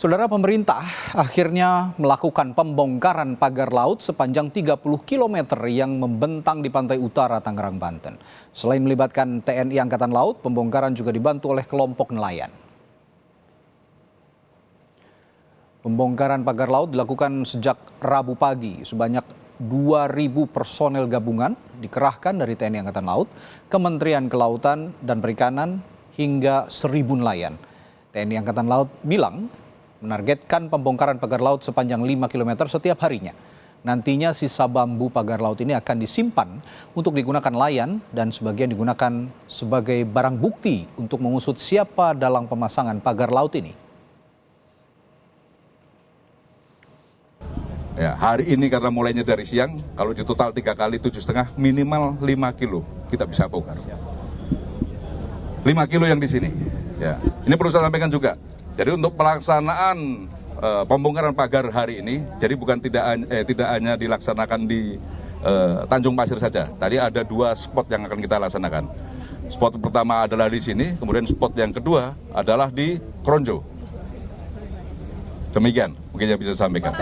Saudara, pemerintah akhirnya melakukan pembongkaran pagar laut sepanjang 30 km yang membentang di pantai utara Tangerang, Banten. Selain melibatkan TNI Angkatan Laut, pembongkaran juga dibantu oleh kelompok nelayan. Pembongkaran pagar laut dilakukan sejak Rabu pagi. Sebanyak 2.000 personel gabungan dikerahkan dari TNI Angkatan Laut, Kementerian Kelautan dan Perikanan hingga 1.000 nelayan. TNI Angkatan Laut bilang menargetkan pembongkaran pagar laut sepanjang 5 km setiap harinya. Nantinya sisa bambu pagar laut ini akan disimpan untuk digunakan nelayan dan sebagian digunakan sebagai barang bukti untuk mengusut siapa dalam pemasangan pagar laut ini. Ya, hari ini karena mulainya dari siang, kalau di total 3 kali 7,5 minimal 5 kilo kita bisa bongkar. 5 kilo yang di sini. Ya, ini perlu saya sampaikan juga. Jadi untuk pelaksanaan pembongkaran pagar hari ini, jadi bukan tidak hanya dilaksanakan di Tanjung Pasir saja. Tadi ada 2 spot yang akan kita laksanakan. Spot pertama adalah di sini, kemudian spot yang kedua adalah di Kronjo. Demikian, mungkin yang bisa saya sampaikan.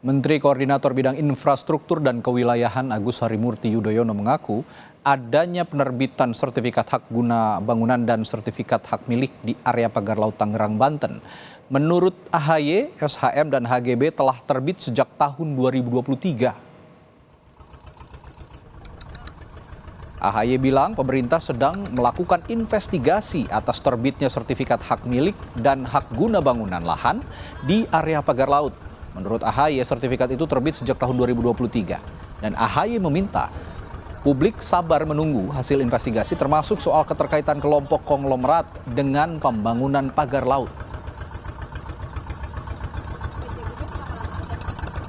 Menteri Koordinator Bidang Infrastruktur dan Kewilayahan Agus Harimurti Yudhoyono mengaku adanya penerbitan sertifikat hak guna bangunan dan sertifikat hak milik di area pagar laut Tangerang, Banten. Menurut AHY, SHM dan HGB telah terbit sejak tahun 2023. AHY bilang pemerintah sedang melakukan investigasi atas terbitnya sertifikat hak milik dan hak guna bangunan lahan di area pagar laut. Menurut AHY, sertifikat itu terbit sejak tahun 2023. Dan AHY meminta publik sabar menunggu hasil investigasi termasuk soal keterkaitan kelompok konglomerat dengan pembangunan pagar laut.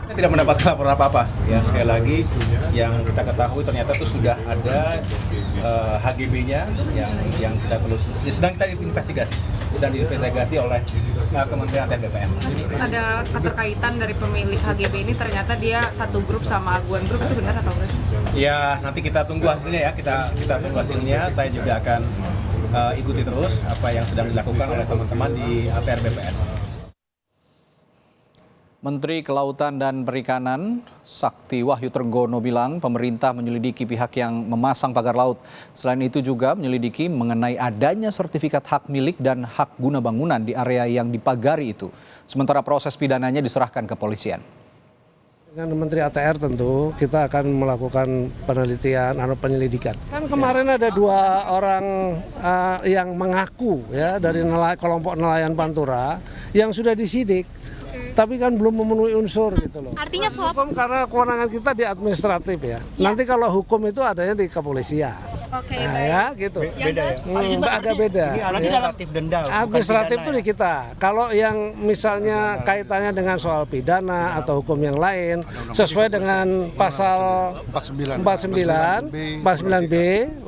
Saya tidak mendapat laporan apa-apa. Ya, sekali lagi yang kita ketahui ternyata itu sudah ada HGB-nya yang kita perlu sedang kita investigasi. Sedang diinvestigasi oleh Kementerian ATR BPN. Ada keterkaitan dari pemilik HGB ini, ternyata dia satu grup sama Aguan Group, itu benar atau enggak? Ya, nanti kita tunggu hasilnya ya, kita tunggu hasilnya. Saya juga akan ikuti terus apa yang sedang dilakukan oleh teman-teman di ATR BPN. Menteri Kelautan dan Perikanan Sakti Wahyu Trenggono bilang pemerintah menyelidiki pihak yang memasang pagar laut. Selain itu juga menyelidiki mengenai adanya sertifikat hak milik dan hak guna bangunan di area yang dipagari itu. Sementara proses pidananya diserahkan ke polisian. Dengan Menteri ATR tentu kita akan melakukan penelitian atau penyelidikan. Kan kemarin ada 2 orang yang mengaku ya dari kelompok nelayan Pantura yang sudah disidik. Tapi kan belum memenuhi unsur gitu loh. Artinya hukum karena kewenangan kita di administratif ya. Nanti kalau hukum itu adanya di kepolisian. Oke, nah, baik. ya gitu. Beda ya. Agak beda. Ini administratif denda. Administratif itu di kita. Kalau yang misalnya kaitannya dengan soal pidana atau hukum yang lain sesuai dengan pasal 49B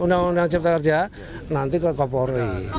Undang-Undang Cipta Kerja nanti ke Kapolri.